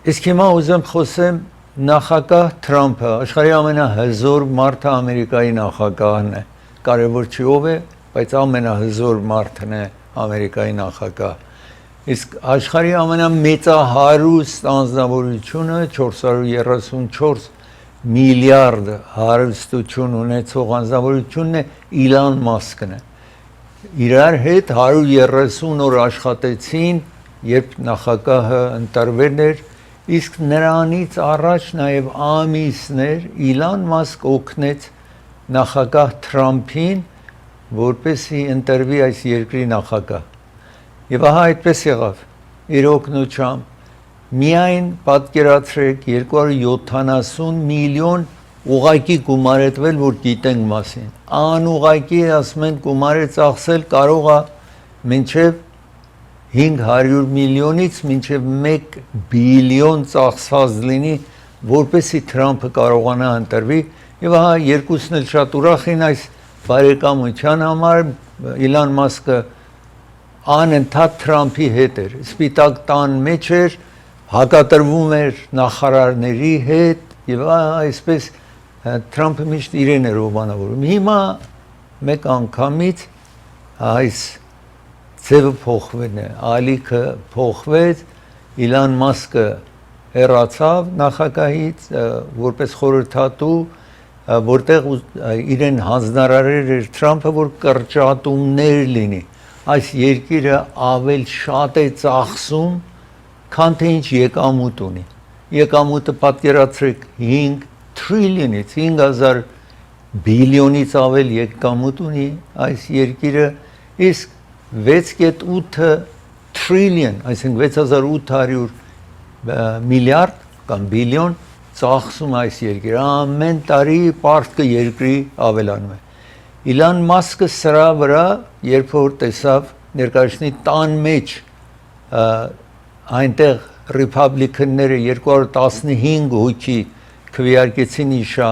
Իսկ հիմա ուզեմ խոսեմ նախագահ Թրամփը, աշխարհի ամենահզոր մարդը Ամերիկայի նախագահն է։ Կարևոր չի ով է, բայց ամենահզոր մարդն է Ամերիկայի նախագահ։ Իսկ աշխարհի ամենամեծահարուստ անձնավորությունը 434 միլիարդ հարստություն ունեցող անձնավորությունն է Իլոն Մասկն է։ Իրար հետ 130 օր աշխատեցին, երբ նախագահը ընտրվել էր, իսկ նրանից առաջ նաև ամիսներ Իլոն Մասկ օգնեց նախագահ Թրամփին, որպեսզի ընտրվի այս երկրի նախագահ։ Եվ ահա այդպես եղավ, իր օգնությամբ միայն պատկերացրեք 270 միլիոն ուղղակի գումար է տվել, որ գիտենք մասին։ Անուղղակի ասում են գումար է ծախսել, կարող է մինչև 500 միլիոնից մինչև 1 բիլիոն ծախսած լինի, որպեսզի Թրամփը կարողանա ընտրվի, եւ ահա երկուսն էլ շատ ուրախ են այս բարեկամության համար։ Իլոն Մասկը անընդհատ Թրամփի հետ էր, Սպիտակ տան մեջ էր, հակատրվում էր նախարարների հետ եւ այսպես Թրամփը միշտ իրեն էր օբանավորում։ Հիմա մեկ անգամից այս ձևը փոխվել է, ալիքը փոխվեց, Իլոն Մասկը հեռացավ նախագահից որպես խորհրդատու, որտեղ իրեն հանձնարարել էր Թրամփը, որ կրճատումներ լինի։ Այս երկիրը ավել շատ է ծախսում, քան թե ինչ եկամուտ ունի։ Եկամուտը պատկերացրեք 5 թրիլիոնից 5000 բիլիոնից ավել եկամուտ ունի այս երկիրը, իսկ 6.8 թրիլիոն, այսինքն 6800 միլիարդ կամ բիլիոն ծախսում այս երկիրը, ամեն տարի պարտքը երկրի ավելանում է։ Իլոն Մասկը սրա վրա, երբ որ տեսավ ներկայացնի տան մեջ այնտեղ ռիփաբլիկանները 215 հոգի քվեարկեցին իշա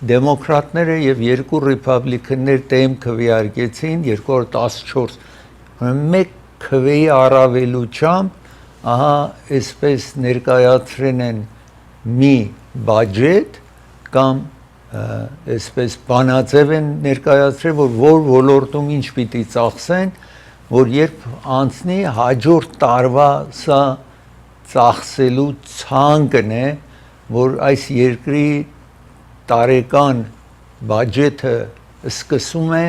դեմոկրատները եւ 2 ռիփաբլիկաններ դեմ քվեարկեցին 214 մեկ քվեի առավելությամբ ահա այսպես ներկայացրեն են մի բաջետ կամ այսպես բանաձև են ներկայացրել, որ ոլորտում ինչ պիտի ծախսեն, որ երբ անցնի հաջորդ տարվա սա ծախսելու ցանկն է, որ այս երկրի տարեկան բաջետը սկսում է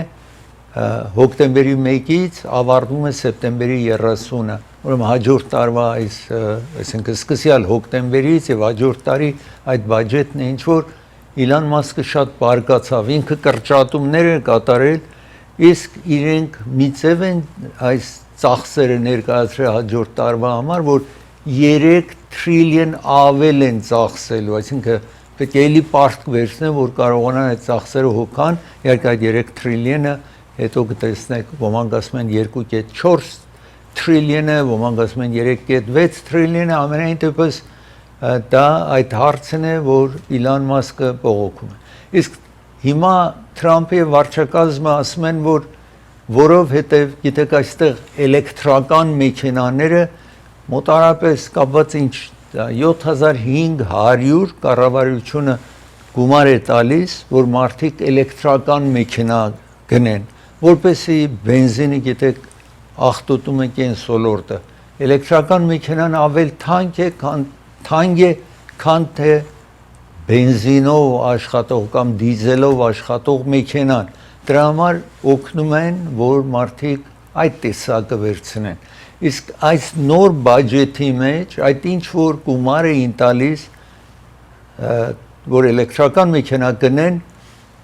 հոկտեմբերի 1-ից ավարտվում է սեպտեմբերի 30-ը, ուրեմն հաջորդ տարվա այսինքն սկսյալ հոկտեմբերից եւ հաջորդ տարի այդ բաջետն է ինչ որ Իլոն Մասկը շատ բարկացավ, ինքը կրճատումներ է կատարել, իսկ իրենք մի ձև են այս ծախսերը ներկայացրել հաջորդ տարվա համար, որ 3 թրիլիոն ավել են ծախսելու, այսինքն պետք է էլի պարտք վերցնեն, որ կարողանան այդ ծախսերը հոգան, իհարկե այդ 3 թրիլիոնը հետո կտեսնեք, ոմանք ասում են 2.4 թրիլիոնը, ոմանք ասում են 3.6 թրիլիոնը, ամենայն դեպս դա այդ հարցն է, որ Իլոն Մասկը բողոքում է։ Իսկ հիմա Թրամփի վարչակազմը ասում են, որ որովհետև գիտեք այստեղ էլեկտրական մեքենաները մոտարապես կապված ինչ 7500 կառավարությունը գումար է տալիս, որ մարդիկ էլեկտրական մեքենա գնեն, որպեսզի բենզինը գիտեք աղտոտում է կենսոլորտը։ Էլեկտրական մեքենան ավել թանկ է, քան թե բենզինով աշխատող կամ դիզելով աշխատող մեքենան։ Դրա համար օգնում են, որ մարդիկ այդ տեսակը վերցնեն։ Իսկ այս նոր բաջետի մեջ այդ ինչ որ գումար էին տալիս, որ էլեկտրական մեքենա գնեն,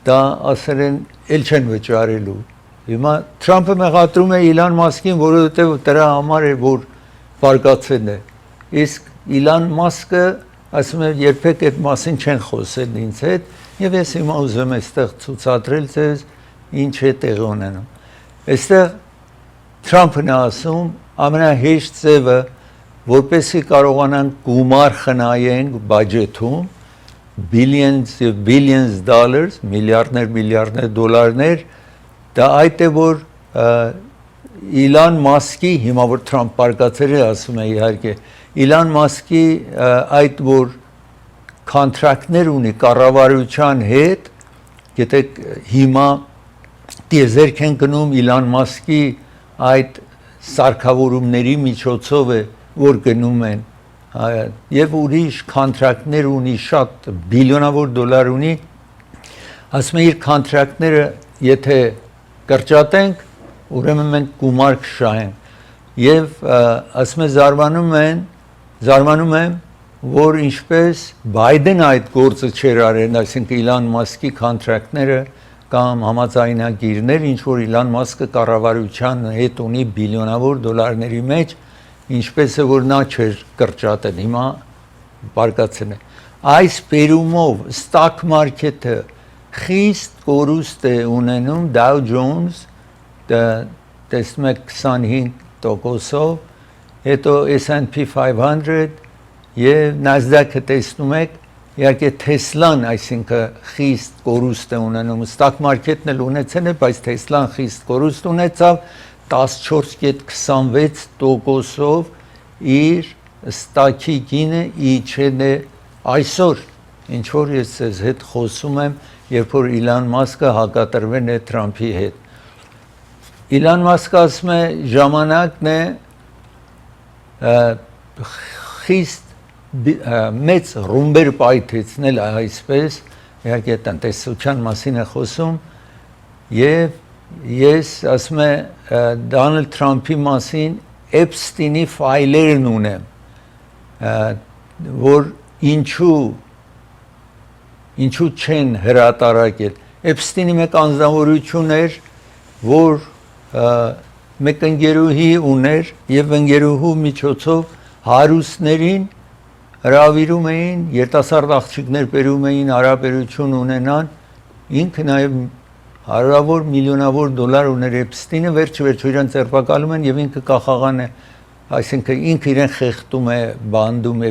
դա ասել են էլ չեն վճարելու։ Հիմա Թրամփը մեղադրում է Իլոն Մասկին, որովհետև դրա համար է, որ բարկացել է։ Իսկ Իլոն Մասկը ասում է երբեք այդ մասին չեն խոսել ինձ հետ, եւ ես հիմա ուզում եմ այստեղ ցուցադրել ձեզ ինչ է տեղի ունենում։ Այստեղ Թրամփն է ասում ամենահեշտ ձևը, որպեսզի կարողանան գումար խնայենք բաջեթում, billions dollars, միլիարդներ դոլարներ, դա այդ է, որ Իլոն Մասկի, հիմա որ Թրամփ բարկացել է, ասում է իհարկե, Իլան Մասկի այդ որ կոնտրակտներ ունի կառավարության հետ, գիտեք հիմա տիեզերք են գնում Իլան Մասկի այդ սարքավորումների միջոցով է որ գնում են եւ ուրիշ կոնտրակտներ ունի շատ բիլիոնավոր դոլար ունի ասում իր կոնտրակտները եթե կրճատենք ուրեմն մենք գումար կշահենք եւ ասում զարմանում եմ որ ինչպես Բայդեն այդ գործը չեր արել այսինքն Իլան Մասկի կոնտրակտները կամ համաձայնագիրներ ինչ որ Իլան Մասկը կառավարության հետ ունի բիլիոնավոր դոլարների մեջ ինչպես է որ նա չէր կրճատել հիմա բարգացել է այս բերումով stock market-ը խիստ կորուստ է ունենում Dow Jones տեսնում եք 25%-ով հետո S&P 500 եւ Nasdaq-ը տեսնում եք իհարկե Tesla-ն այսինքն խիստ կորուստ է ունենում stock market-ն էլ ունեցել է բայց Tesla-ն խիստ կորուստ ունեցավ 14.26%-ով իր stock-ի գինը իջել է այսօր ինչ որ ես ձեզ հետ խոսում եմ երբ որ Իլան Մասկը հակատրվել է Թրամփի հետ Իլան Մասկը ասում է ժամանակն է խիստ մեծ ռումբեր պայթեցնել այսպես իհարկե տնտեսության մասին է խոսում եւ ես ասում եմ Դոնալդ Թրամփի մասին Էփստինի ֆայլերն ունեմ որ ինչու չեն հրատարակել Էփստինի մեկ անձնավորություն էր որ մեկ ընկերուհի ուներ եւ ընկերուհու միջոցով հարուստներին հրավիրում էին երիտասարդ աղջիկներ բերում էին հարաբերություն ունենան ինքը նաեւ հարյուրավոր միլիոնավոր դոլար ուներ Էփստինը վերջ-վերջո իրեն ձերբակալում են եւ ինքը կախաղան է այսինքն ինքը իրեն խեղդում է բանդում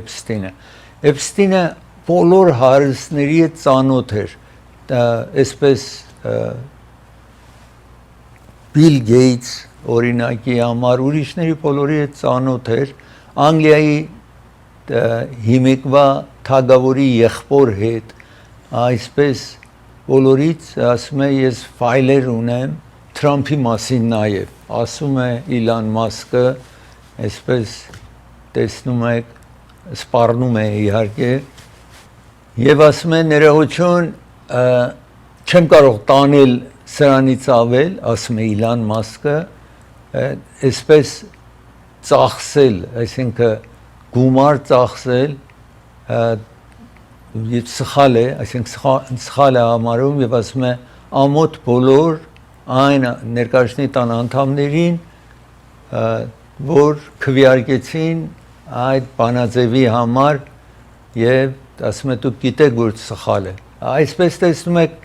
Էփստինը բոլոր հարստների հետ ծանոթ էր այսպես Bill Gates օրինակի համար ուրիշների բոլորի հետ ծանոթ էր Անգլիայի հիմիկվա թագավորի եղբոր հետ այսպես բոլորից ասում է ես ֆայլեր ունեմ Թրամփի մասին նաև ասում է Իլան Մասկը այսպես տեսնում եք սպառնում է իհարկե եւ ասում է ներողություն չեմ կարող տանել սրանից ավել ասում է Իլան Մասկը այսպես ծախսել այսինքն գումար ծախսել եւ սխալ է այսինքն սխալ է համարում եւ ասում է ամոթ բոլոր այն ներկայացնի տան անդամներին որ քվեարկեցին այդ բանաձևի համար եւ ասում է դուք գիտեք որ սխալ է այսպես տեսնում եք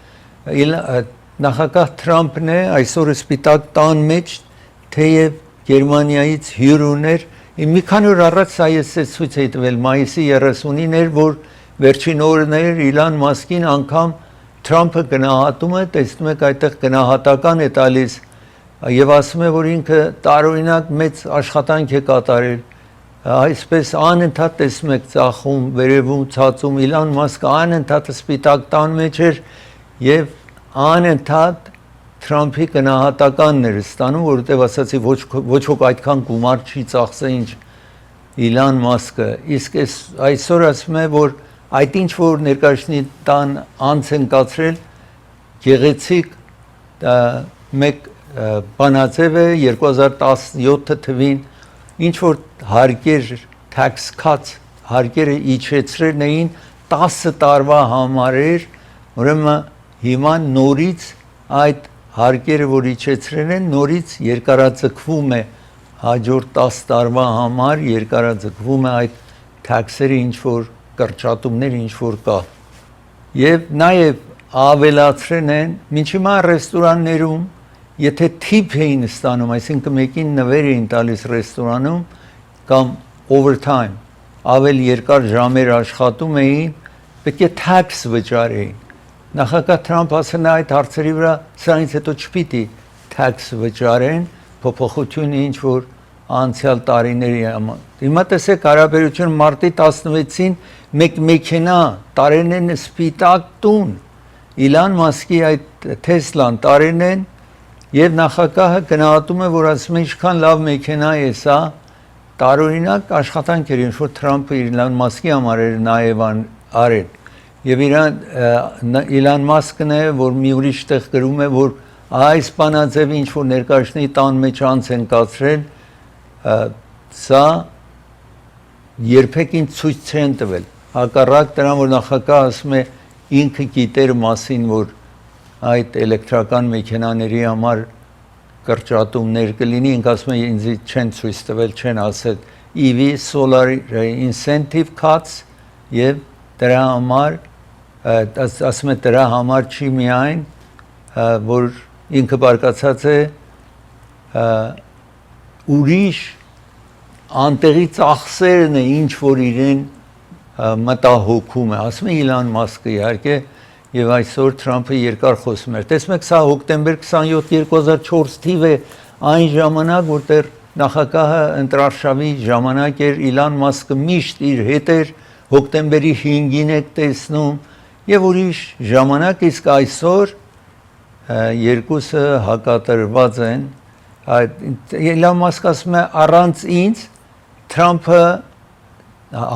նախագահ Թրամփն է այսօր սպիտակ տան մեջ թեև Գերմանիայից հյուր ուներ մի քանի օր առաջ սա ես ցույց էի տվել մայիսի 30-ին էր որ վերջին օրներ Իլան Մասկին անգամ Թրամփը գնահատում է տեսնում եք այդտեղ գնահատական է տալիս եւ ասում է որ ինքը տարօրինակ մեծ աշխատանք է կատարել այսպես անընդհատ տեսնում եք ծախում վերևում ցածում Իլան Մասկը անընդհատ սպիտակ տան մեջ էր եւ անընդհատ Թրամփի գնահատականն էր ստանում, որովհետև ասացի ոչ ոք այդքան գումար չի ծախսել ինչ Իլան Մասկը, իսկ այսօր ասում է, որ այդ ինչ որ ներկայացնի տան անց են կացրել գեղեցիկ մեկ բանաձև է 2017 թվին ինչ որ հարկեր tax cuts հարկերը իջեցրել էին 10 տարվա համար էր, ուրեմն հիմա նորից այդ հարկերը որ իջեցրել են նորից երկարաձգվում է հաջորդ 10 տարվա համար երկարաձգվում է այդ tax-երը ինչ որ կրճատումներ ինչ որ կա եւ նաեւ ավելացրել են մինչ հիմա ռեստորաններում եթե tip էին ստանում այսինքն մեկին նվեր էին տալիս ռեստորանում կամ overtime ավել երկար ժամեր աշխատում էին պետք է tax վճարեին Նախագահ Թրամփ ասել է այդ հարցերի վրա սրանից հետո չպիտի tax վճարեն փոփոխությունը ինչ որ անցյալ տարիների համար։ Հիմա տեսեք հարաբերություն մարտի 16-ին մեկ մեքենա տարենեն սպիտակ տուն Իլան Մասկի այդ Թեսլան տարենեն եւ նախագահը գնահատում է որ ասում է ինչքան լավ մեքենա է սա տարօրինակ աշխատանք էր ինչ որ Թրամփը Իլան Մասկի համար էր նաեւ արել եւ Իլան Մասկն է որ մի ուրիշ տեղ գրում է որ այս բանաձևը ինչ որ ներկայացնի տան մեջ անց են կացրել սա երբեք ինձ ցույց չեն տվել հակառակ դրան որ նախագահը ասում է ինքը գիտեր մասին որ այդ էլեկտրական մեքենաների համար կրճատումներ կլինի ինքը ասում է ինձ չեն ցույց տվել չեն ասել EV solar incentive cuts եւ դրա համար ասում է դրա համար չի միայն որ ինքը բարգացած է ուրիշ անտեղի ծախսերն է ինչ որ իրեն մտահոգում է ասում է Իլան Մասկը իհարկե եւ այսօր Թրամփը երկար խոսում էր տեսնում եք սա հոկտեմբեր 27 2004 թիվ է այն ժամանակ որտեղ նախագահը ընտրարշավի ժամանակ էր Իլան Մասկը միշտ իր հետ էր հոկտեմբերի 5-ին եք տեսնում եւ ուրիշ ժամանակ իսկ այսօր երկուսը հակատրված են Իլան Մասկը ասում է առանց ինձ Թրամփը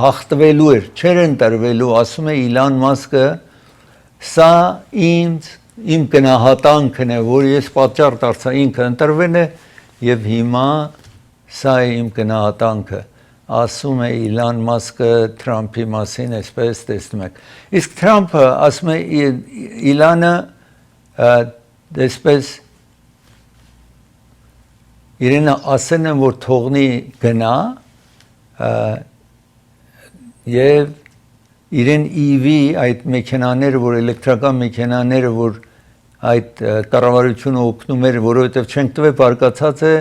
հաղթվելու էր չեր ընտրվելու ասում է Իլան Մասկը սա իմ գնահատանքն է որ ես պատճառ դարձա ինքը ընտրվել է եւ հիմա սա է իմ գնահատանքը ասում է Իլան Մասկը Թրամփի մասին այսպես տեսնում եք իսկ Թրամփը ասում է Իլանը դեսպես իրենը ասեն են որ թողնի գնա եւ իրեն EV այդ մեքենաները որ էլեկտրական մեքենաները որ այդ կառավարությունը օգնում էր որովհետեւ չենք տվել բարգացած է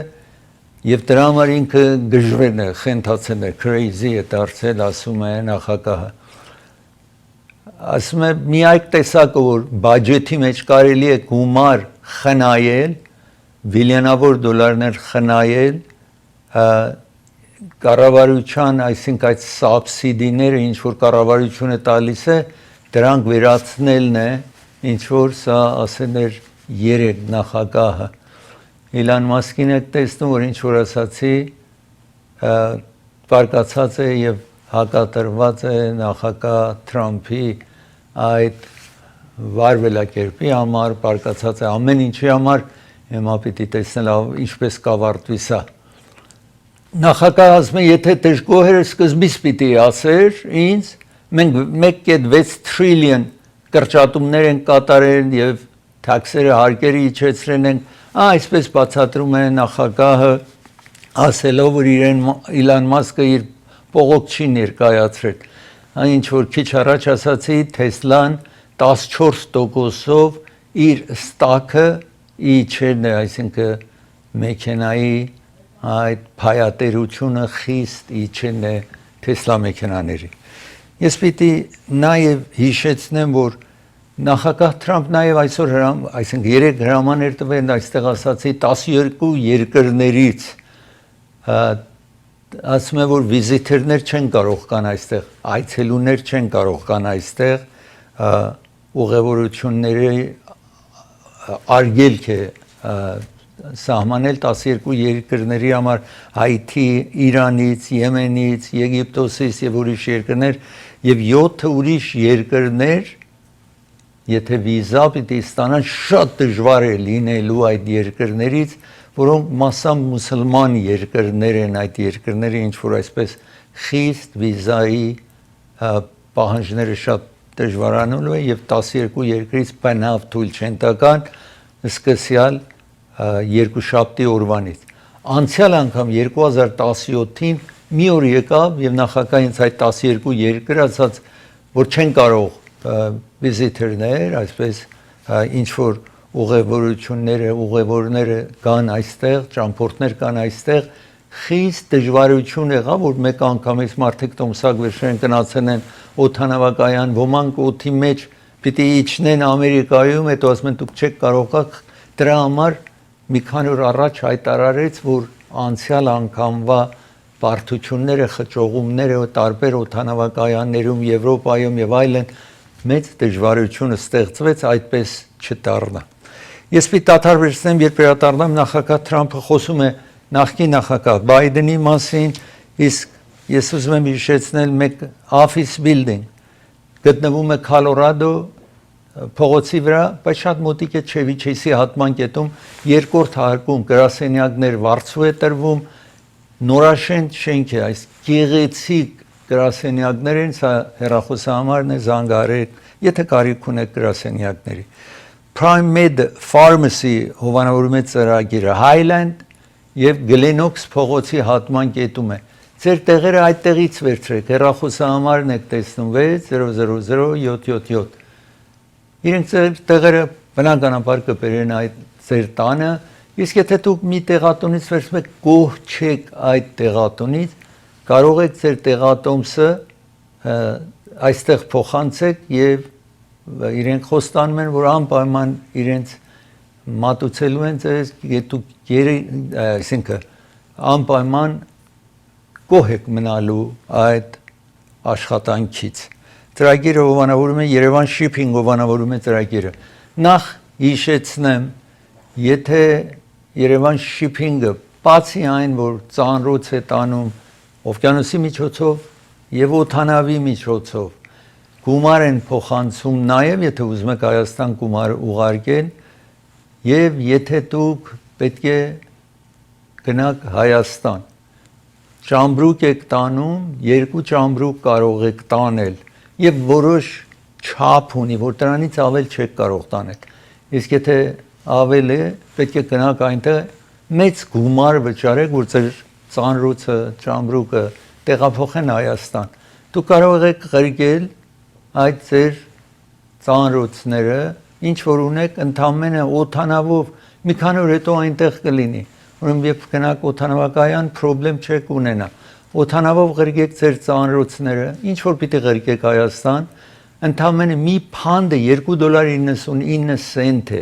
եւ դրա համար ինքը գժվել է խենթացել է crazy է դարձել ասում է նախագահը ասում է մի այլ տեսակը որ բյուջետի մեջ կարելի է գումար խնայել բիլիոնավոր դոլարներ խնայել կառավարության այսինքն այդ սաբսիդիները ինչ որ կառավարությունը տալիս է դրանք վերացնելն է ինչ որ սա ասել էր երեք նախագահը Իլան Մասկին է տեսնում որ ինչ որ ասացի բարգացած է եւ հակատրված է նախագահ Թրամփի այդ վարվելակերպի համար բարգացած է ամեն ինչի համար հիմա պիտի տեսնել ինչպես կավարտվի սա նախագահը ասում է եթե դժգոհերը սկզբից պիտի ասեր ինձ մենք 1.6 տրիլիոն կրճատումներ են կատարել եւ թաքսերը հարկերը իջեցրել են այսպես բացատրում է նախագահը ասելով որ Իլան Մասկը իր փողոք չի ներկայացրել ինչ որ քիչ առաջ ասացի Թեսլան 14%-ով իր ստակը իջել է այսինքն մեքենայի այդ փայատերությունը խիստ իջել է Թեսլա մեքենաների ես պիտի նաև հիշեցնեմ որ նախագահ Թրամփ նաև այսօր այսինքն 3 հրամաններ տվել այստեղ ասացի 12 երկրներից ասում է որ վիզիտորներ չեն կարող կան այստեղ այցելուներ չեն կարող կան այստեղ ուղևորությունների արգելք է սահմանել 12 երկրների համար Հայիթի, Իրանից, Եմենից, Եգիպտոսից եւ ուրիշ երկրներ եւ 7 ուրիշ երկրներ եթե վիզա պիտի ստանան շատ դժվար է լինելու այդ երկրներից որոնք մասամբ մուսուլման երկրներ են այդ երկրները ինչ որ այսպես խիստ վիզայի պահանջները շատ դժվարանալու է եւ 12 երկրից բնավ թույլ չեն տական սկսյալ երկուշաբթի օրվանից անցյալ անգամ 2017-ին մի օր եկավ եւ նախագահից այդ 12 երկր ասաց որ չեն կարող վիզիտորներ այսպես ինչ որ ուղևորները կան այստեղ ճամփորդներ կան այստեղ խիստ դժվարություն եղավ որ մեկ անգամից մարդիկ տոմսակ վերջերին գնացել են օդանավակայան ոմանք օդի մեջ պիտի իջնեն Ամերիկայում հետո ասում են դուք չեք կարող դրա համար մի քանի օր առաջ հայտարարեց որ անցյալ անգամվա բարդությունները, խճողումները տարբեր օդանավակայաններում, Եվրոպայում եւ այլն մեծ դժվարություն ստեղծվեց այդպես չդառնա։ Ես պիտի դադարեցնեմ, երբ վերադառնամ նախագահ Թրամփը խոսում է նախկին նախագահ Բայդենի մասին, իսկ ես ուզում եմ հիշեցնել մեկ office building գտնվում է Քոլորադո փողոցի վրա, բայց շատ մոտիկ է Չևիչեսի հատման կետում, երկրորդ հարկում գրասենյակներ վարձու է տրվում, նորաշենտ շենք է, այս գեղեցիկ գրասենյակներ են, սա հեռախոսահամարն է, զանգարեք, եթե կարիք ունեք գրասենյակների։ Prime Med Pharmacy հովանավորում է ծրագիրը, Highland եւ Glenox փողոցի հատման կետում է։ Ձեր տեղերը այդտեղից վերցրեք, հեռախոսահամարն եք տեսնում 6000777։ Իրենք ձեր տեղերը բնականաբար կբերեն այդ ձեր տանը, իսկ եթե դուք մի տեղատունից վերցնում եք, գոհ չեք այդ տեղատունից, կարող եք ձեր տեղատոմսը այստեղ փոխանցեք եւ իրենք խոստանում են, որ անպայման իրենց մատուցելու են ձեզ, դուք այսինքն անպայման գոհ եք մնալու այդ աշխատանքից։ Ծրագիրը հովանավորում է Երևան Shipping հովանավորում է ծրագիրը։ Նախ հիշեցնեմ, եթե Երևան Shipping-ը բացի այն, որ ծանրոց է տանում օվկիանոսի միջոցով եւ օդանավի միջոցով, գումար են փոխանցում նաև, եթե ուզում եք Հայաստան գումար ուղարկել, եւ եթե դուք պետք է գնաք Հայաստան, ճամբրուկ եք տանում, 2 ճամբրուկ կարող եք տանել եւ որոշ չափ ունի, որ դրանից ավել չեք կարող տանել։ Իսկ եթե ավել է, պետք է գնաք այնտեղ մեծ գումար վճարեք, որ ձեր ծանրոցը, ճամբրուկը տեղափոխեն Հայաստան։ Դուք կարող եք ղրկել այդ ձեր ծանրոցները, ինչ որ ունեք, ընդամենը օդանավով մի քանի օր հետո այնտեղ կլինի։ Ուրեմն երբ գնաք օդանավակայան, խնդրեմ չեք ունենա։ Օդանավով ղրկեք ձեր ծանրոցները, ինչ որ պիտի ղրկեք Հայաստան, ընդամենը մի փանդը $2.99 է։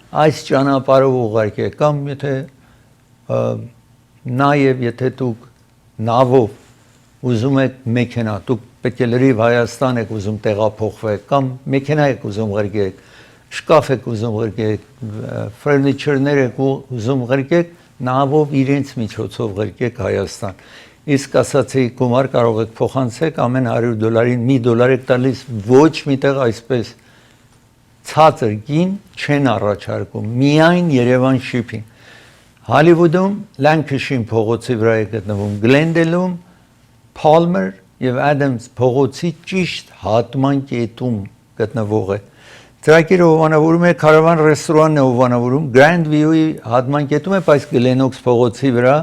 Այս ճանապարհով ուղարկեք, կամ եթե նաև եթե դուք նավով ուզում եք մեքենա, դուք պետք է լրիվ Հայաստան եք ուզում տեղափոխվեք, կամ մեքենա եք ուզում ղրկեք, շկաֆ եք ուզում ղրկեք, ֆուրնիչերներ եք ուզում ղրկեք, նավով իրենց միջոցով ղրկեք Հայաստան։ Իսկ ասացի գումար կարող եք փոխանցեք ամեն $100-ին $1 եք տալիս, ոչ միտեղ այսպես ցածր գին չեն առաջարկում, միայն Երևան Shipping։ Հոլիվուդում Լանկեշին փողոցի վրա է գտնվում, Գլենդելում Palmer եւ Adams փողոցի ճիշտ հատման կետում գտնվող է։ Ծրագիրը հովանավորում է Caravan ռեստորանն է հովանավորում Grand View-ի հատման կետում է, բայց Glenox փողոցի վրա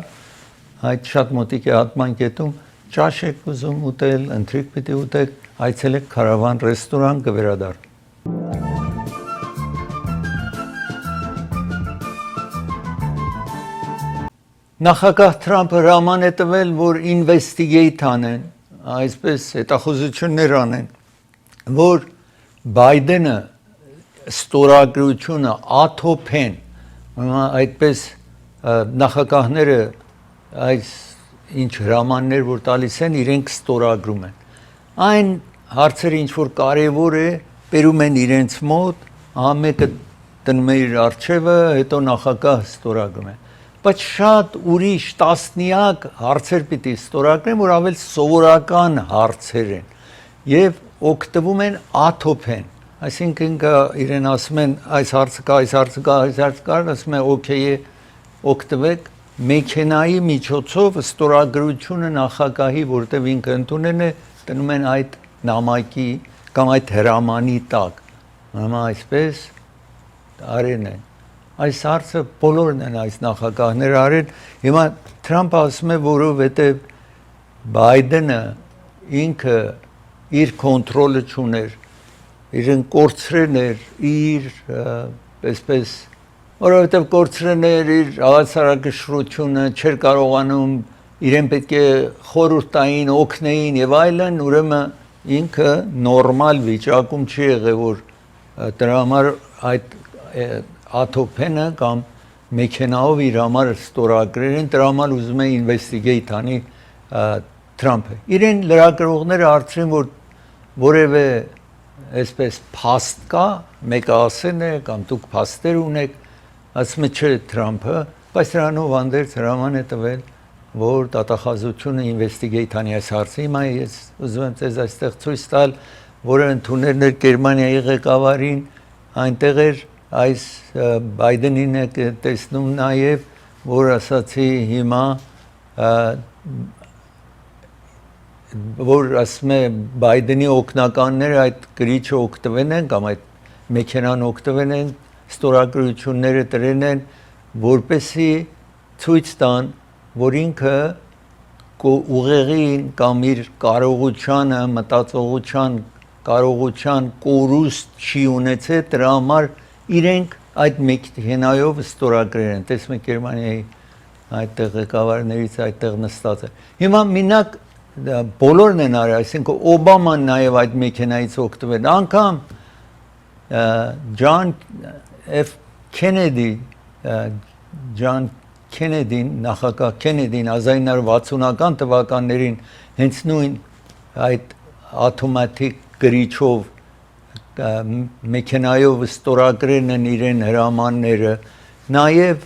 այդ շատ մոտիկ է հատման կետում, ճաշ եք ուզում ուտել, ընթրիք պիտի ուտեք, այցելեք Caravan ռեստորան կվերադառնա։ Նախագահ Թրամփը հրաման է տվել, որ investigate անեն, այսպես հետախուզություններ անեն, որ Բայդենը ստորագրությունը աթոփեն, այդպես նախագահները այս ինչ հրամաններ որ տալիս են, իրենք ստորագրում են։ Այն հարցերը ինչ որ կարևոր է, բերում են իրենց մոտ, ամեկը դնում է իր արխիվը, հետո նախագահ ստորագրում է։ Բայց շատ ուրիշ տասնյակ հարցեր պիտի ստորագրեն, որ ավել սովորական հարցեր են եւ օգտվում են աթոփեն, այսինքն իրեն ասում են այս հարցը կա, այս հարցը կա, այս հարցը կա, ասում են օքեյ է, օգտվեք մեքենայի միջոցով ստորագրությունը նախագահի, որտեղ ինքը ընդունել է, դնում են այդ նամակի կամ այդ հրամանի տակ, այսպես արեն են։ Այս հարցը բոլորն են այս նախագահները արել, հիմա Թրամփը ասում է, որովհետև Բայդենը ինքը իր կոնտրոլը չուներ, իրեն կորցրել էր իր, այսպես, որովհետև կորցրել էր իր հավասարակշռությունը, չէր կարողանում իրեն պետք է խորհուրդ տային, օգնեին եւ այլն, ուրեմն ինքը նորմալ վիճակում չի եղել, որ դրա համար այդ աթոփենը կամ մեքենայով իր համար ստորագրել են, դրա համար ուզում է investigate անի Թրամփը։ Իրեն լրագրողները հարցրին, որ որևէ այսպես փաստ կա, մեկը ասեն է կամ դուք փաստեր ունեք, ասում է չէ Թրամփը, բայց նրանով անդերձ հրաման է տվել, որ դատախազությունը investigate անի այս հարցը։ Հիմա ես ուզում եմ ձեզ այստեղ ցույց տալ, որը ընդունել էր Գերմանիայի ղեկավարին, այնտեղ էր այս Բայդենին է տեսնում նաև, որ ասացի հիմա որ ասում է Բայդենի օգնականները այդ գրիչը օգտվել են կամ այդ մեքենան օգտվել են, ստորագրությունները տրել են, որպեսի ցույց տան, որ ինքը ուղեղին կամ իր կարողությանը, մտածողության կարողության կորուստ չի ունեցել, դրա համար իրենք այդ մեքենայով ստորագրել են։ Տեսնում եք Գերմանիայի այդտեղ ղեկավարներից այդտեղ նստած է։ Հիմա մենակ բոլորն են արել, այսինքն Օբաման նաև այդ մեքենայից օգտվել, անգամ Ջան Քենեդին, նախագահ Քենեդին 1960-ական թվականներին հենց նույն այդ աթոմատիկ գրիչով մեքենայով ստորագրել են իրեն հրամանները, նաև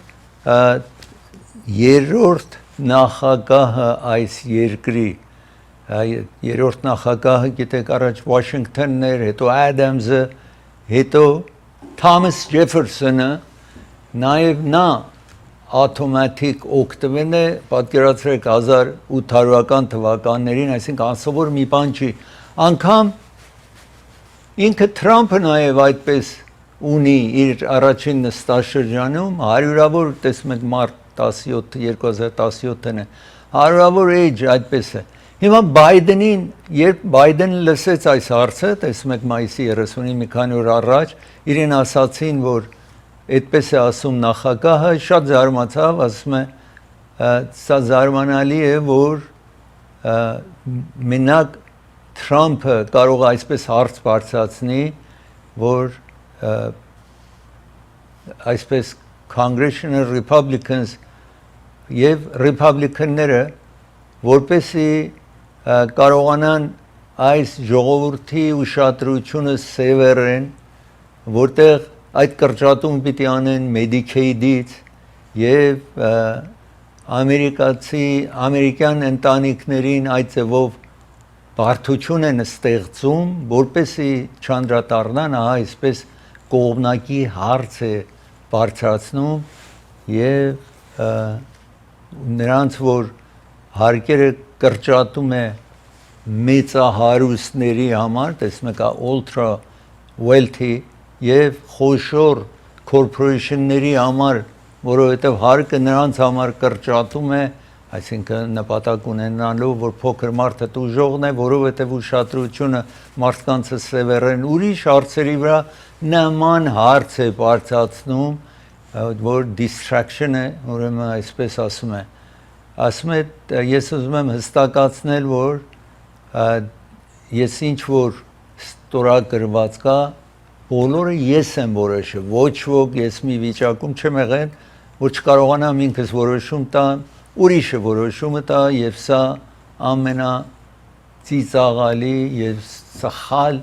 երրորդ նախագահը այս երկրի, երրորդ նախագահը գիտեք առաջ Վաշինգտոնն էր, հետո Ադամսը, հետո Թոմաս Ջեֆերսոնը, նաև նա աթոմատիկ օգտվել է, պատկերացրեք 1800-ական թվականներին, այսինքն անսովոր մի բան չի, անգամ ինքը Թրամփը նաև այդպես ունի իր առաջին նստաշրջանում, հարյուրավոր, տեսնում եք մարտ 17, 2017-ն է, հարյուրավոր էջ այդպես է։ Հիմա Բայդենին, երբ Բայդենը լսեց այս հարցը, տեսնում եք մայիսի 30-ի մի քանի օր առաջ, իրեն ասացին, որ այդպես է ասում նախագահը, շատ զարմացավ, ասում է, սա զարմանալի է, որ մենակ Թրամփը կարող է այսպես հարց բարձրացնի, որ այսպես Congressional Republicans եւ Republican-ները որպեսի կարողանան այս ժողովրդի ուշադրությունը սևեռեն, որտեղ այդ կրճատում պիտի անեն Medicaid-ից եւ ամերիկյան ընտանիքներին այդ ձևով բարդություն են ստեղծում, որպեսի չանդրադառնան, այսպես կողմնակի հարց է բարձրացնում եւ նրանց, որ հարկերը կրճատում է մեծահարուստների համար, տեսնում եք, ultra wealthy եւ խոշոր corporation-ների համար, որովհետեւ հարկը նրանց համար կրճատում է, այսինքն նպատակ ունենալով, որ փոքր մարդը ուժողն է, որովհետեւ ուշադրությունը մարդկանցը սևեռեն ուրիշ հարցերի վրա, նման հարց է բարձրացնում, որ distraction է, ուրեմն այսպես ասում է։ Ասում է, ես ուզում եմ հստակացնել, որ ես ինչ որ ստորագրված կա, բոլորը ես եմ որոշել, ոչ ոք ես մի վիճակում չեմ եղել, որ չկարողանամ ինքս որոշում տամ, ուրիշը որոշումը տա եւ սա ամենածիծաղալի եւ սխալ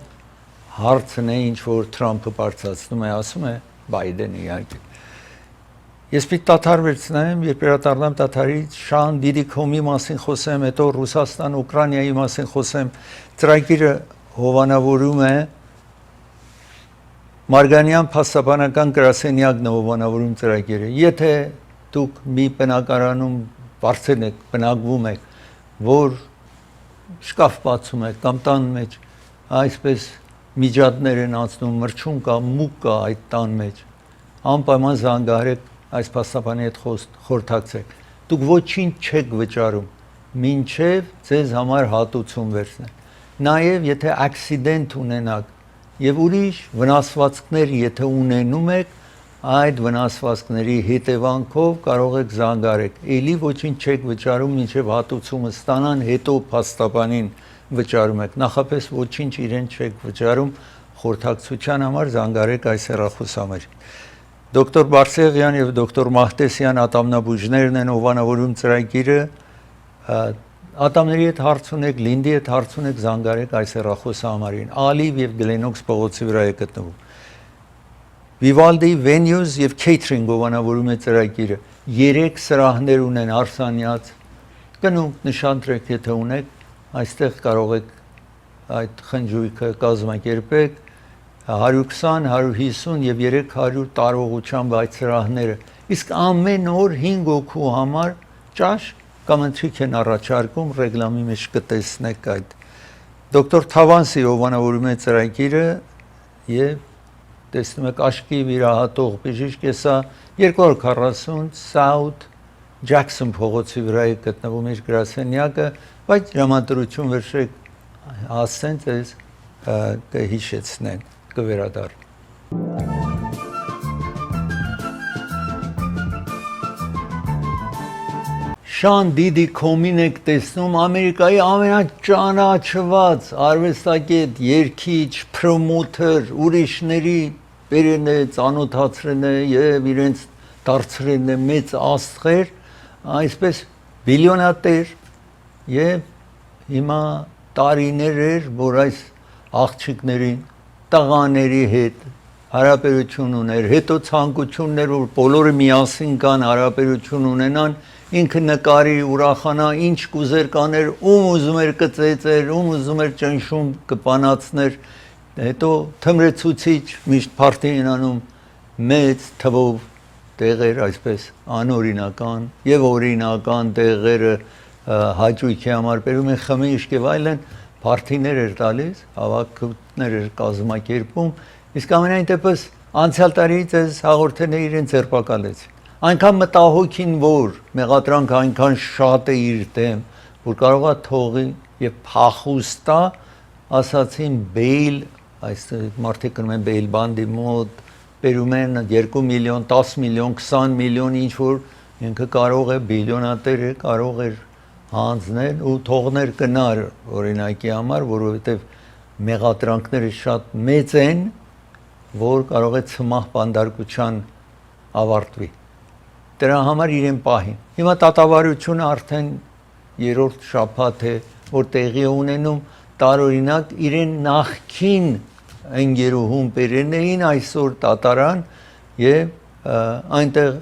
հարցն է, ինչ որ Թրամփը բարձրացնում է, ասում է Բայդենը իհարկե։ Ես պիտի դադար վերցնեմ, երբ վերադառնամ դադարից, շան Դիդիկոմի մասին խոսեմ, հետո Ռուսաստան, Ուկրաինայի մասին խոսեմ, ծրագիրը հովանավորում է Մարգանյան փաստաբանական գրասենյակն է հովանավորում ծրագիրը։ Եթե դուք մի բնակարանում բարձր եք, բնակվում եք, որ շկաֆ բացում եք կամ տան մեջ, այսպես միջատներ են անցնում, մրջուն կա, մուկ կա այդ տան մեջ, անպայման զանգահարեք այս փաստաբանի հետ խորհրդակցեք։ Դուք ոչինչ չեք վճարում, մինչև ձեզ համար հատուցում վերցնեն։ Նաև եթե ակսիդենտ ունենաք եւ ուրիշ վնասվածքներ եթե ունենում եք, այդ վնասվածքների հետևանքով կարող եք զանգարեք։ Էլի ոչինչ չեք վճարում, մինչև հատուցումը ստանան, հետո փաստաբանին վճարում եք։ Նախապես ոչինչ իրեն չեք վճարում, խորհրդակցության համար զանգարեք այս հեռախոսամերին։ Դոկտոր Բարսեղյան եւ դոկտոր Մահտեսյան ատամնաբույժներն են ովանավորում ծրագիրը ատամների հետ հարց ունեք, լինդի հետ հարց ունեք, զանգարեք այս հեռախոս համարին։ Ալիվ եւ Գլենոքս փողոցի վրա է գտնվում։ Vivaldi venues եւ catering ովանավորում է ծրագիրը։ 3 սրահներ ունեն Արսանյաց։ Գնունք նշանտրեք, եթե ունեք, այստեղ կարող եք այդ խնջույքը կազմակերպեք 120, 150 եւ 300 տարողությամբ այդ սրահները։ Իսկ ամեն օր 5 հոգու համար ճաշ կամ ընթրիք են առաջարկում, ռեգլամի մեջ կտեսնեք այդ։ Դոկտոր Թավանսի ովանավորում է ծրագիրը եւ տեսնում եք աչքի վիրահատող բժիշկ է սա 240 South Jackson փողոցի վրա է գտնվում իր գրասենյակը, բայց ժամադրություն վերցրեք հասցեն ձեզ կհիշեցնեն, կվերադառնան։ Շան դիդի կոմին եք տեսնում Ամերիկայի ամենաճանաչված արվեստագետ, երգիչ, պրոմոթեր, ուրիշների բերեն է, ծանոթացրեն է եւ իրենց դարձրեն է մեծ աստղեր, այսպես բիլիոնատեր եւ հիմա տարիներ էր, որ այս աղջիկներին տղաների հետ հարաբերություն ուներ, հետո ցանկություններ, որ բոլորը միասին կան հարաբերություն ունենան, ինքը նկարի ուրախանա, ինչ կուզեր կաներ, ում ուզում էր կծեծեր, ում ուզում էր ճնշում կպանացներ, հետո թմրեցուցիչ միշտ փարթի են անում մեծ թվով տեղեր, այսպես անօրինական եւ օրինական տեղերը հաճույքի համար բերում են խմիչք եւ այլն, փարթիներ էր տալիս, հավաքություններ էր կազմակերպում, իսկ ամենայն դեպս անցյալ տարի ձեզ հաղորդել է իրեն ձերբակալեցին։ Այնքան մտահոգին, որ մեղադրանքը այնքան շատ է իր դեմ, որ կարողա թողի եւ փախուստա, ասացին Բեյլ, այս մարդիկ գնում են Բեյլ բանդի մոտ, բերում են 2 միլիոն, 10 միլիոն, 20 միլիոն, ինչ որ ինքը կարող է բիլիոնատեր է, կարող էր հանձնել ու թողներ գնար օրինակի համար, որովհետեւ մեղադրանքները շատ մեծ են, որ կարող է ցմահ բանդարկության ավարտվի։ Դրա համար իրեն պահին։ Հիմա տատավարությունը արդեն երրորդ շաբաթ է, որ տեղի է ունենում, տարօրինակ իրեն նախքին ընկերուհուն բերեն էին այսօր տատարան եւ այնտեղ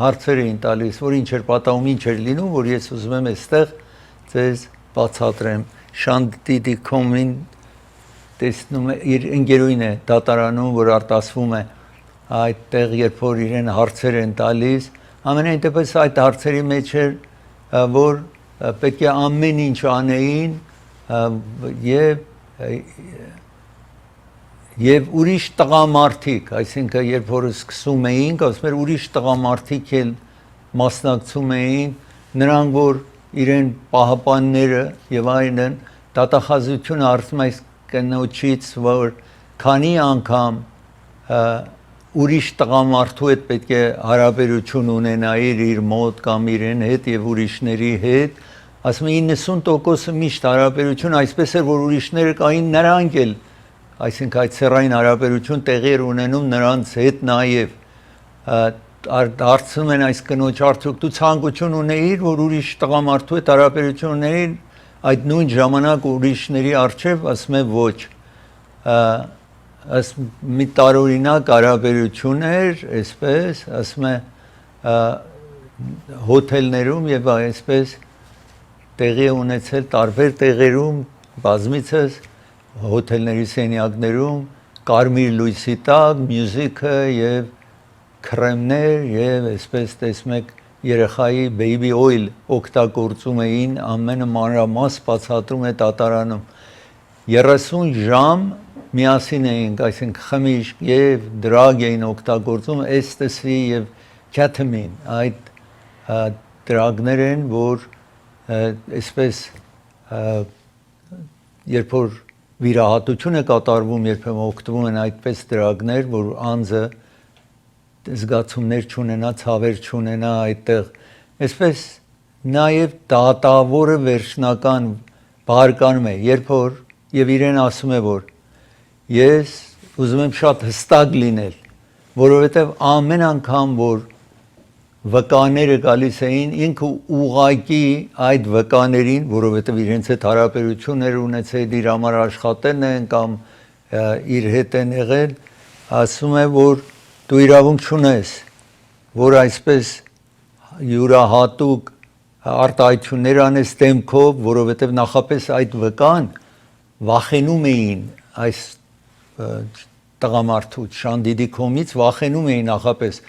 հարցեր էին տալիս, որ ինչ էր պատահում, ինչ էր լինում, որ ես ուզում եմ այստեղ ձեզ բացատրեմ։ Շանդիդի կոմին տեսնում է իր ընկերուին է տատարանում, որ արտասվում է այդտեղ, երբ որ իրեն հարցեր են տալիս, ամենայն դեպս այդ հարցերի մեջ էր, որ պետք է ամեն ինչ անեին եւ ուրիշ տղամարդիկ, այսինքն երբ որ սկսում էինք, ասում էր ուրիշ տղամարդիկ էլ մասնակցում էին, նրանք որ իրեն պահապանները եւ այլն դատախազությունը արծում այս կնոջից, որ քանի անգամ ուրիշ տղամարդու հետ պետք է հարաբերություն ունենայր իր մոտ կամ իրեն հետ եւ ուրիշների հետ, ասում են 90%-ը միշտ հարաբերություն այսպես էր, որ ուրիշները կային նրանք էլ, այսինքն այդ սեռային հարաբերություն տեղի էր ունենում նրանց հետ նաեւ դարձնում են այս կնոջ արդյոք դու ցանկություն ունեիր, որ ուրիշ տղամարդու հետ հարաբերություն ունենայր այդ նույն ժամանակ ուրիշների առջև, ասում է ոչ, մի տարօրինակ հարաբերություն էր, այսպես, ասում է հոթելներում եւ այսպես տեղի ունեցել տարբեր տեղերում, բազմիցս հոթելների սենյակներում, կարմիր լույսի տակ, մյուզիկը եւ քրեմներ եւ այսպես տեսնում եք երեխայի baby oil օգտագործում էին, ամենը մանրամաս բացատրում է տատարանում 30 ժամ միասին էինք, այսինքն խմիչք եւ դրագ էին օգտագործում, էստեսի եւ քեթամին, այդ դրագներ են, որ այսպես երբ որ վիրահատություն է կատարվում, երբեմն օգտվում են այդպես դրագներ, որ անձը զգացումներ չունենա, ցավեր չունենա այդտեղ, այսպես նաեւ դատավորը վերջնական բարկանում է, երբ որ եւ իրեն ասում է, որ ես ուզում եմ շատ հստակ լինել, որովհետև ամեն անգամ որ վկաները գալիս էին ինքը ուղակի այդ վկաներին, որովհետև իրենց հետ հարաբերություններ ունեցել, իր համար աշխատել են կամ իր հետ են եղել, ասում է որ դու իրավունք չունես, որ այսպես յուրահատուկ արտահայտություններ անես դեմքով, որովհետև նախապես այդ վկան վախենում էին այս տղամարդուց, Շանդիդի կողմից վախենում էին նախապես,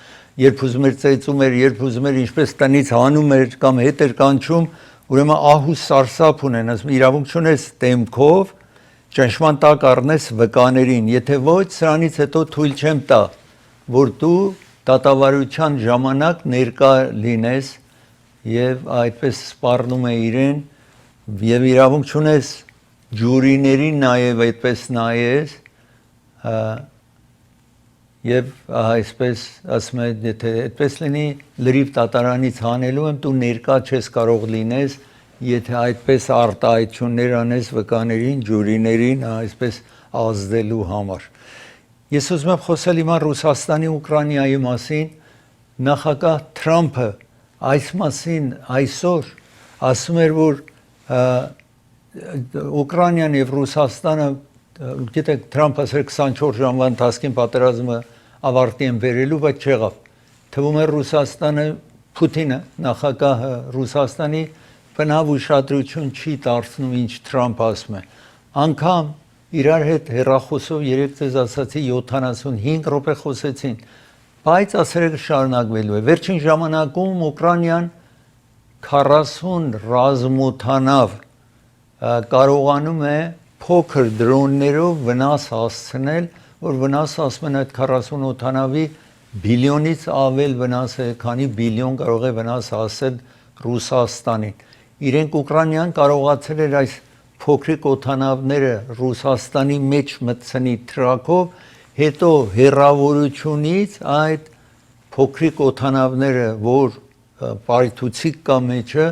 երբ ուզում էր ծեծում էր, երբ ուզում էր ինչպես տնից հանում էր կամ հետ էր կանչում, ուրեմն ահու սարսափ ունեն, ասում իրավունք չունես դեմքով ճնշման տակ առնես վկաներին, եթե ոչ սրանից հետո թույլ չեմ տա, որ դու դատավարության ժամանակ ներկա լինես եւ այդպես սպառնում է իրեն եւ իրավունք չունես ջուրիներին նաեւ այդպես նայես եւ այսպես ասում է եթե այդպես լինի լրիվ դատարանից հանելու եմ դու ներկա չես կարող լինես եթե այդպես արտահայտություններ անես վկաներին ջուրիներին այսպես ազդելու համար ես ուզում եմ խոսել հիմա Ռուսաստանի Ուկրաինայի մասին նախագահ Թրամփը այս մասին այսօր ասում էր որ Ուկրաինան եւ Ռուսաստանը գիտեք Թրամփը ասել 24 ժամվա ընթացքում պատերազմը ավարտի են բերելու, բայց չեղավ։ Թվում է Ռուսաստանը Պուտինը նախագահը Ռուսաստանի բնավ ուշադրություն չի դարձնում ինչ Թրամփը ասում է։ Անկամ իրար հետ հեռախոսով երեք ձեզ ասացի 75 րոպե խոսեցին, բայց ասերը շարունակվելու է։ Վերջին ժամանակում Ուկրաինան 40 ռազմօթանավ կարողանում է փոքր դրոններով վնաս հասցնել, որ վնաս ասում են այդ 40 օթանավի բիլիոնից ավել վնաս է, քանի բիլիոն կարող է վնաս հասել Ռուսաստանին։ Իրենք Ուկրաինան կարողացել էր այս փոքրիկ օթանավները Ռուսաստանի մեջ մտցնի տրակով, հետո հեռավորությունից այդ փոքրիկ օթանավները, որ պայթուցիկ կա մեջը,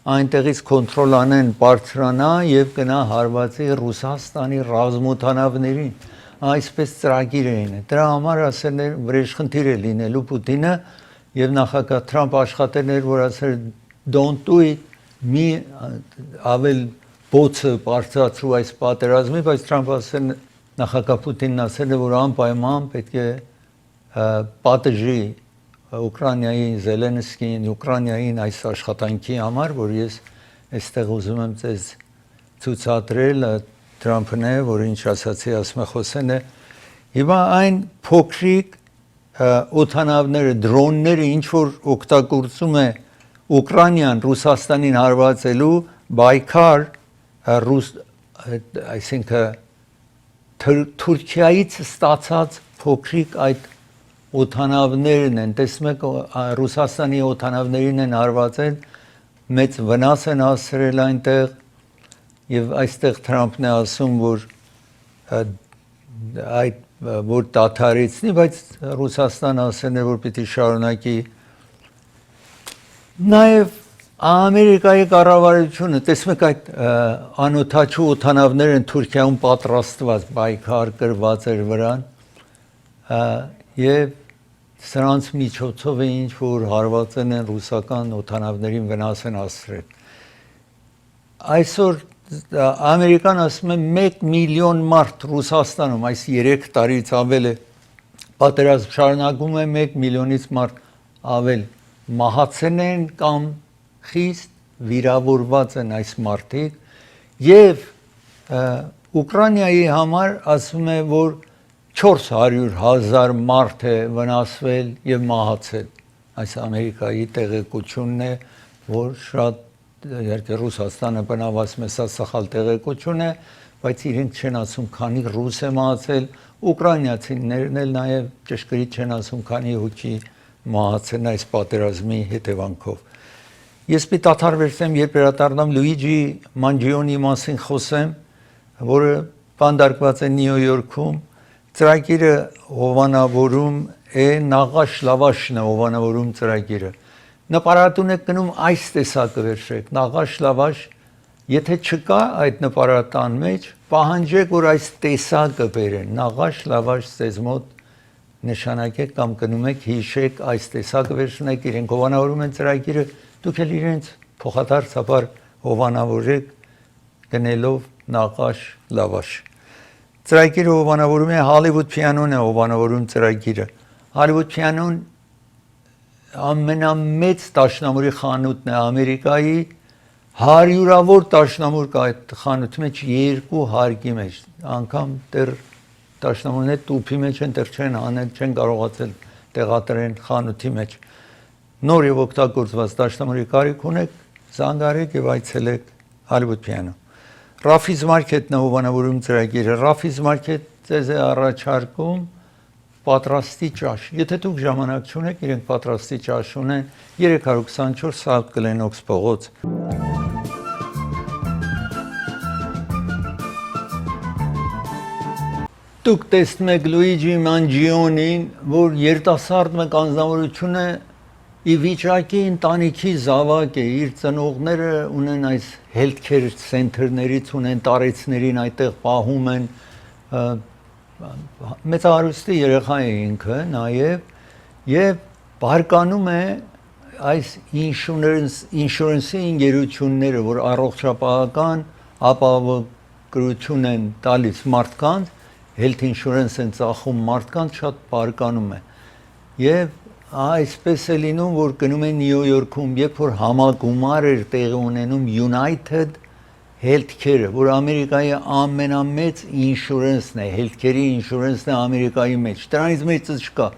այնտեղից կոնտրոլ անեն բարձրանա եւ գնա հարվածի Ռուսաստանի ռազմօթանավներին այսպես ծրագիր էին դրա համար ասել էր վրեժխնդիր է լինելու Պուտինը եւ նախագահ Թրամփ աշխատել էր որ ասել don't do it մի ավել բոցը բարձրացրու այս պատերազմի բայց Թրամփը ասել նախագահ Պուտինն ասել է որ անպայման պետք է պատժի Ուկրաինայի Զելենսկին, Ուկրաինային այս աշխատանքի համար, որ ես այստեղ ուզում եմ ձեզ ցուցադրել Թրամփն է, որ ինչ ասացի, ասում է խոսեն է։ Հիմա այն փոքրիկ օթանավները, դրոնները, ինչ որ օգտագործում է Ուկրաինան Ռուսաստանին հարվածելու, Բայկար այսինքն Թուրքիայից ստացած փոքրիկ այդ օթանավներն են, տեսնում եք Ռուսաստանի օթանավներին են հարվածել, մեծ վնաս են հասցրել այնտեղ եւ այստեղ Թրամփն է ասում, որ այդ որ դադարեցնի, բայց Ռուսաստանը ասել է, որ պիտի շարունակի։ Նաեւ Ամերիկայի կառավարությունը, տեսնում եք այդ անօթաչու օթանավներ են Թուրքիայում պատրաստված, Բայկար գրված էր վրան, եւ սրանց միջոցով է ինչ որ հարվածել են ռուսական օթանավներին վնաս են հասցրել։ Այսօր Ամերիկան ասում է 1 միլիոն մարդ Ռուսաստանում այս 3 տարից ավել է պատերազմ շարունակում է 1 միլիոնից մարդ ավել մահացել են կամ խիստ վիրավորված են այս մարդիկ եւ Ուկրաինայի համար ասում է որ 400,000 մարդ է վնասվել եւ մահացել այս Ամերիկայի տեղեկությունն է որ շատ իհարկե Ռուսաստանը բնավ ասում է սա սխալ տեղեկություն է բայց իրենք չեն ասում քանի ռուս է մահացել ուկրաինացիներն էլ նաեւ ճշգրիտ չեն ասում քանի հոգի մահացել այս պատերազմի հետևանքով ես պիտի դադարվեցեմ երբ վերադառնամ Լուիջի Մանջիոնի մասին խոսեմ որը բանդարկված է Նյու Յորքում ծրագիրը հովանավորում է նաղաշ լավաշն է հովանավորում ծրագիրը նպարատուն եք գնում այս տեսակը վերջեք նաղաշ լավաշ եթե չկա այդ նպարատան մեջ պահանջեք որ այս տեսակը բերեն նաղաշ լավաշ ձեզ մոտ նշանակեք կամ կնում եք հիշեք այս տեսակը վերցնեք իրենք հովանավորում են ծրագիրը դուք էլ իրենց փոխադարձաբար հովանավորեք գնելով նաղաշ լավաշ ծրագիրը հովանավորում է Hollywood Piano-ն է հովանավորում ծրագիրը Hollywood Piano-ն ամենամեծ դաշնամուրի խանութն է Ամերիկայի հարյուրավոր դաշնամուր կա այդ խանութի մեջ երկու հարկի մեջ անգամ դեռ դաշնամուրները տուփի մեջ են դեռ չեն անել չեն կարողացել տեղադրեն խանութի մեջ նոր եւ օգտագործված դաշնամուրի կարիք ունեք զանգարեք եւ այցելեք Hollywood Piano Raffi's Market-ն է հովանավորում ծրագիրը Raffi's Market ձեզ է առաջարկում պատրաստի ճաշ եթե դուք ժամանակ չունեք իրենք պատրաստի ճաշ ունեն 324 South Glenox փողոց Դուք տեսնում եք Լուիջի Մանջիոնին, որ երիտասարդ մեկ անձնավորություն է ի վիճակի ընտանիքի զավակ է, իր ծնողները ունեն այս healthcare center-ներից ունեն տարեցներին այդտեղ պահում են մեծահարուստի երեխա է ինքը նաև բարկանում է այս insurance-ի ընկերությունները, որ առողջապահական ապահովագրություն են տալիս մարդկանց health insurance են ծախում մարդկանց շատ բարկանում է եւ այսպես է լինում որ գնում են Նյու Յորքում երբ որ համագումար էր տեղի ունենում United Healthcare-ը որ Ամերիկայի ամենամեծ insurance-ն է healthcare-ի insurance-ն է Ամերիկայի մեջ դրանից մեծը չկա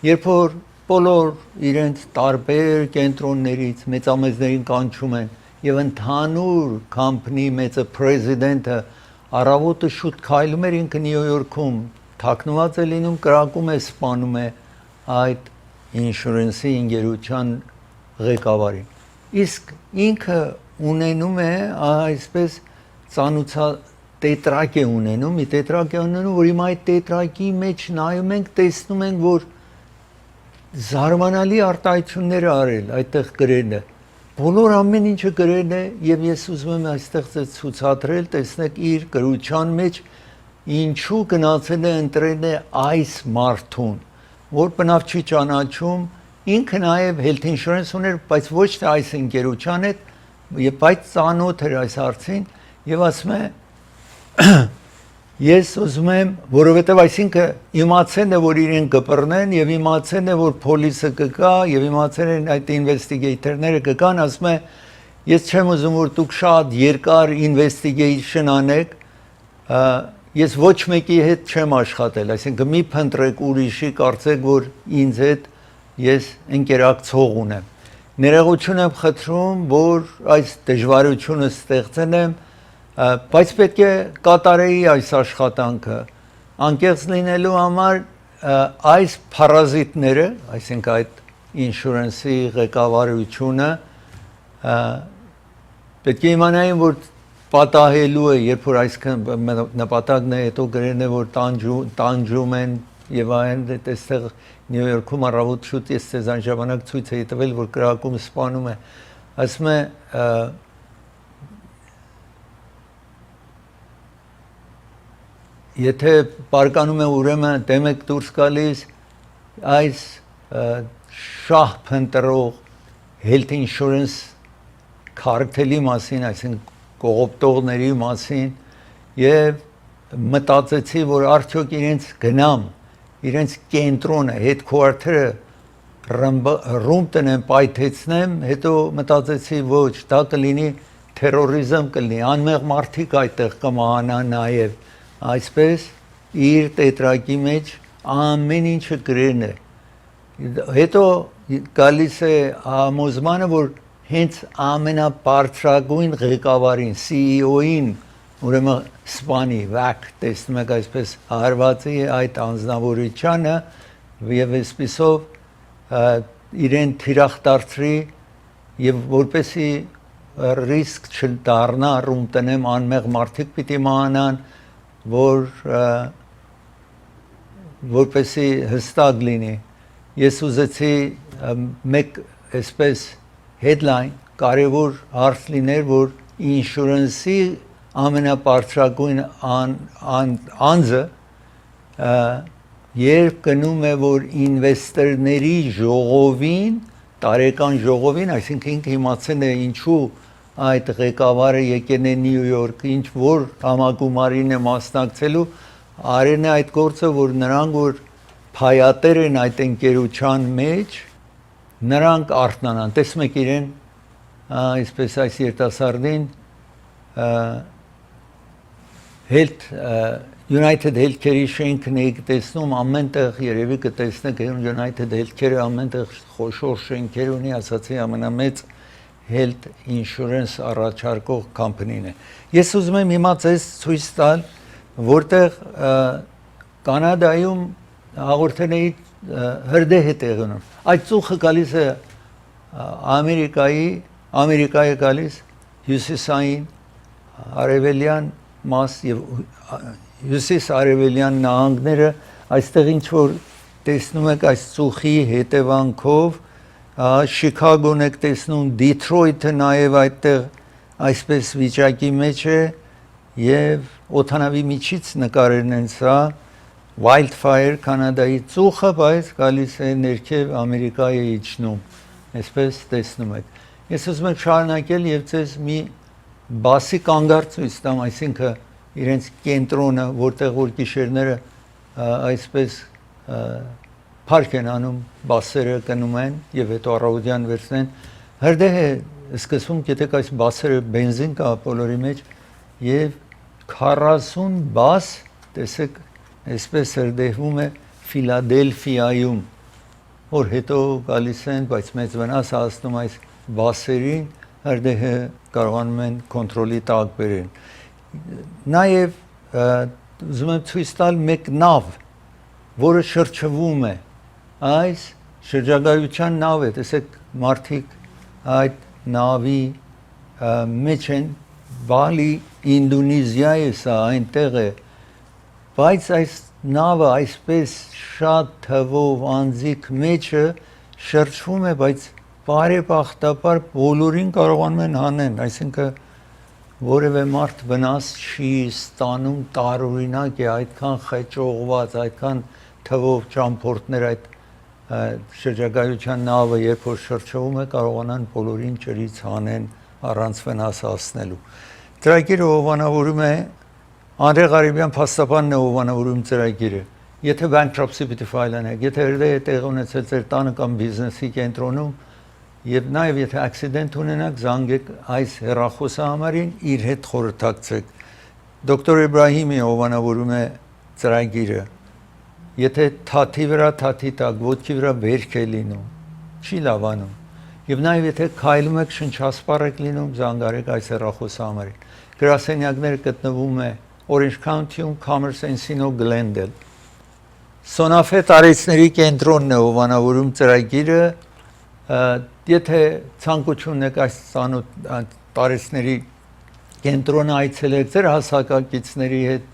երբ որ բոլոր իրենց տարբեր կենտրոններից մեծամեծներին կանչում են եւ ընդհանուր company մեծը president-ը Առավոտը շուտ քայլում էր ինքը Նյու Յորքում թաքնված է լինում կրակում է սպանում է այդ insurance-ի ընկերության ղեկավարին իսկ ինքը ունենում է այսպես ծանուցա տետրակ է ունենում մի տետրակ է ունենում որ հիմա այդ տետրակի մեջ նայում ենք տեսնում ենք որ զարմանալի արտահայտություններ արել այդտեղ գրել է Բոլոր ամեն ինչը գրել է եւ ես ուզում եմ այստեղ ցուցադրել, տեսնեք իր գրության մեջ ինչու գնացել է ընտրել է այս մարդուն, որ բնավ չի ճանաչում, ինքը նաեւ health insurance ուներ, բայց ոչ թե այս ընկերության հետ, եւ բայց ծանոթ էր այս հարցին եւ ասում է Ես ուզում եմ, որովհետև այսինքն իմացել է, որ իրեն կբռնեն եւ իմացել է, որ փոլիսը կգա եւ իմացել են այդ investigator-ները կգան, ասում է, ես չեմ ուզում, որ դուք շատ երկար investigation անեք, ես ոչ մեկի հետ չեմ աշխատել, այսինքն մի փնտրեք ուրիշի, կարծեք, որ ինձ հետ ես ընկերակցող ունեմ։ Ներողություն եմ խնդրում, որ այս դժվարությունը ստեղծել եմ բայց պետք է կատարեի այս աշխատանքը անկեղծ լինելու համար այս փարազիտները այսինքն այդ insurance-ի ղեկավարությունը պետք է իմանային որ պատահելու է երբ որ այսքան նպատակն է հետո գրել է որ տանջում են եւ այն այստեղ Նյու Յորքում առավոտ շուտ ես ցեզ այն ժամանակ ցույց էի տվել որ կրակում սպանում է ասում է Եթե բարկանում է ուրեմն դեմեք դուրս գալիս այս շահ փնտրող health insurance քարտելի մասին, այսինքն կողոպտողների մասին եւ մտածեցի, որ արդյոք իրենց գնամ, իրենց կենտրոնը, headquarter-ը ռումբ տնեմ, պայթեցնեմ, հետո մտածեցի, ոչ, դա կլինի terrorism կլինի, անմեղ մարդիկ այդտեղ կմահանան նաեւ Այսպես իր տետրակի մեջ ամեն ինչը գրեն է հետո գալիս է համոզմանը որ հենց ամենաբարձրագույն ղեկավարին CEO-ին ուրեմն սպանի վակ տեսնում եք այսպես հարվածի այդ անձնավորությանը եւ այսպիսով իրեն թիրախ դարձրի եւ որպեսի ռիսկ չդառնա ռում տնեմ անմեղ մարդիկ պիտի մահանան որպեսի հստակ լինի ես ուզեցի մեկ այսպես headline կարևոր հարց լիներ որ insurance-ի ամենաբարձրագույն անձը երբ գնում է որ ինվեստորների ժողովին, տարեկան ժողովին, այսինքն ինքը իմացել է ինչու այդ ղեկավարը եկել է Նյու Յորք, ինչ որ համագումարին է մասնակցելու, արեն է այդ գործը, որ նրանք որ փայատեր են այդ ընկերության մեջ, նրանք արթնանան, տեսնում եք իրեն, այսպես այս երիտասարդին United Healthcare-ի շենքն եք տեսնում, ամենտեղ երևի կտեսնեք United Healthcare-ը ամենտեղ խոշոր շենքեր ունի, ասացի ամենամեծ health insurance առաջարկող կամփանին է։ Ես ուզում եմ հիմա ձեզ ցույց տալ, որտեղ Կանադայում հաղորդել էի հրդեհ է տեղի ունենում։ Այդ ծուխը գալիս է Ամերիկայի գալիս հյուսիսային արևելյան մաս եւ հյուսիս-արևելյան նահանգները, այստեղ ինչ որ տեսնում եք այս ծուխի հետևանքով, Շիկագոն եք տեսնում, Դիթրոյթը նաև այդտեղ այսպես վիճակի մեջ է եւ օդանավի միջից նկարերն են սա, Wildfire Կանադայի ծուխը, բայց գալիս է ներքև Ամերիկայի իջնում, այսպես տեսնում եք։ Ես ուզում եմ շարունակել եւ ձեզ մի բասի կանգառ ցույց տամ, այսինքն իրենց կենտրոնը, որտեղ որ գիշերները այսպես փառք են անում, բասերը կնում են եւ հետո առավոտյան վերցնեն։ Հրդեհ է սկսվում, գիտեք այս բասերը բենզին կա բոլորի մեջ եւ 40 բաս, տեսեք, այսպես հրդեհվում է Ֆիլադելֆիայում, որ հետո գալիս են, բայց մեծ վնաս հասնում այս բասերին, հրդեհը կարողանում են կոնտրոլի տակ բերեն։ Նաև ուզում եմ ցույց տալ մեկ նավ, որը շրջվում է, այս շրջագայության նավ է, տեսեք մարդիկ այդ նավի մեջ են, Բալի Ինդոնեզիա է սա, այնտեղ է, բայց այս նավը այսպես շատ թվով անձիկ մեջը շրջվում է, բայց բարեբախտաբար բոլորին կարողանում են հանեն, այսինքն որևէ մարդ վնաս չի ստանում, տարօրինակ է, այդքան խեճողված, այդքան թվով ճամփորդներ այդ շրջագայության նավը երբ որ շրջվում է, կարողանան բոլորին ջրից հանեն առանց վնաս հասնելու։ Ծրագիրը հովանավորում է Անդրե Ղարիբյան փաստաբանն է հովանավորում ծրագիրը։ Եթե bankruptcy պիտի ֆայլանեք, եթե հրդեհ է տեղի ունեցել ձեր տանը կամ բիզնեսի կենտրոնում, եւ նաեւ եթե accident ունենաք, զանգեք այս հեռախոսահամարին, իր հետ խորհրդակցեք։ Դոկտոր Իբրահիմի հովանավորում է ծրագիրը։ Եթե թաթի վրա թաթի տակ, ոտքի վրա վերք է լինում, չի լավանում։ Եվ նաեւ եթե քայլում եք, շնչասպառ եք լինում, զանգարեք այս հեռախոսահամարին։ Գրասենյակները գտնվում է Orange County-ում, Commerce, Encino, Glendale։ Սոնաֆե տարեցների կենտրոնն է հովանավորում ծրագիրը, եթե ցանկություն եք այս տարեցների կենտրոնը այցելեք ձեր հասակակիցների հետ,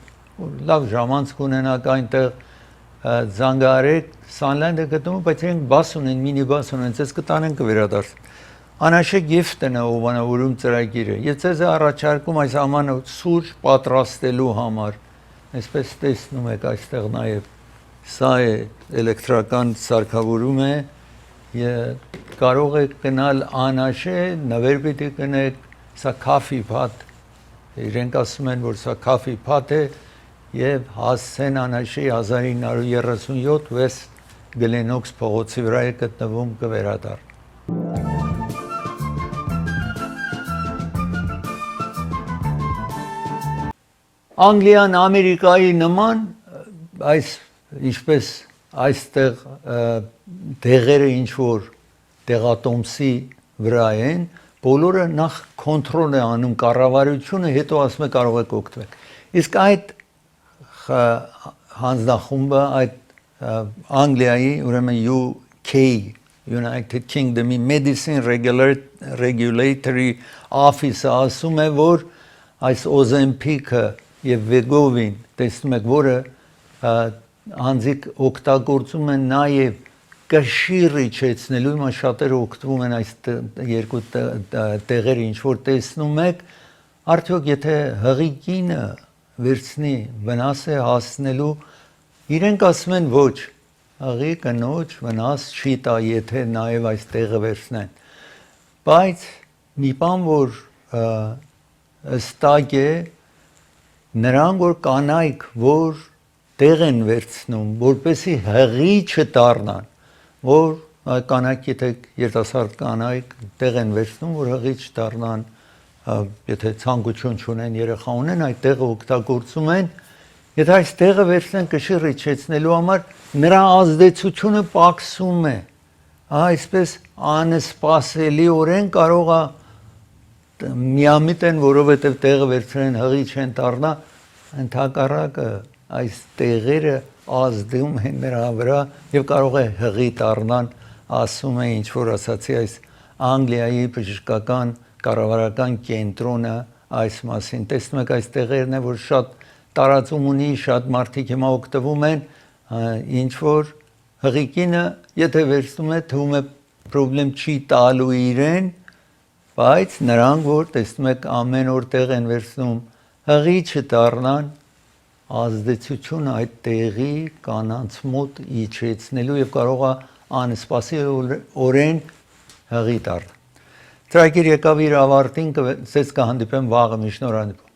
լավ ժամանց կունենաք այնտեղ, զանգարեք, Sunland-ը գտնվում, բայց իրենք բաս ունեն, մինիբաս ունեն, ձեզ կտանեն կվերադարձեն։ Անաշե Գիֆտն է հովանավորում ծրագիրը, եւ ձեզ է առաջարկում այս ամանը սուրճ պատրաստելու համար, այսպես տեսնում եք այստեղ նաեւ սա է էլեկտրական սարքավորում է, կարող եք գնալ Անաշե, նվեր պիտի գնեք, սա coffee pot, իրենք ասում են, որ սա coffee pot է, եւ հասցեն Անաշի 1937 West Glenox փողոցի վրա է գտնվում կվերադառ։ Անգլիան Ամերիկայի նման այս ինչպես այստեղ դեղերը ինչ որ դեղատոմսի վրա են, բոլորը նախ կոնտրոլ է անում կառավարությունը, հետո ասում է կարող եք օգտվել։ Իսկ այդ հանձնախումբը, այդ Անգլիայի, ուրեմն UK, United Kingdom-ի Medicine Regulatory Office-ը ասում է, որ այս Ozempic-ը եւ Wegovy-ն, տեսնում եք, որը անձիկ օգտագործում են նաեւ կշիռ իջեցնելու, հիմա շատերը օգտվում են այս երկու տեղերը, ինչ որ տեսնում եք, արդյոք եթե հղի կինը վերցնի վնաս է հասնելու իրենք ասում են ոչ, աղի կնոջ վնաս չի տա, եթե նաև այս տեղը վերցնեն, բայց մի բան որ հստակ է, նրանք որ կանայք որ տեղ են վերցնում, որպեսի հղի չդառնան, որ կանայք եթե երիտասարդ կանայք տեղ են վերցնում, որ հղի չդառնան, եթե ցանկություն չունեն երեխա ունեն, այդ տեղը օգտագործում են, եթե այս տեղը վերցնեն կշիռ իջեցնելու համար, նրա ազդեցությունը պակսում է, այսպես անսպասելիորեն կարող է միամիտ են, որովհետև տեղը վերցնեն հղի չեն դառնա, ընդհակառակը այս տեղերը ազդում են նրա վրա եւ կարող է հղի դառնան, ասում է ինչ որ ասացի այս Անգլիայի բժշկական կառավարական կենտրոնը այս մասին, տեսնում եք այս տեղերն է որ շատ տարածում ունի, շատ մարդիկ հիմա օգտվում են, ինչ որ հղիկինը եթե վերցնում է, թվում է պրոբլեմ չի տալու իրեն, բայց նրանք որ տեսնում եք ամեն օր տեղ են վերցնում, հղի չդառնան, ազդեցությունը այդ տեղի կանանց մոտ իջեցնելու եւ կարող է անսպասելիորեն հղի դառնալ։ Ծրագիր եկավ իր ավարտին, կհանդիպեմ վաղը մի շնորհանդիպում։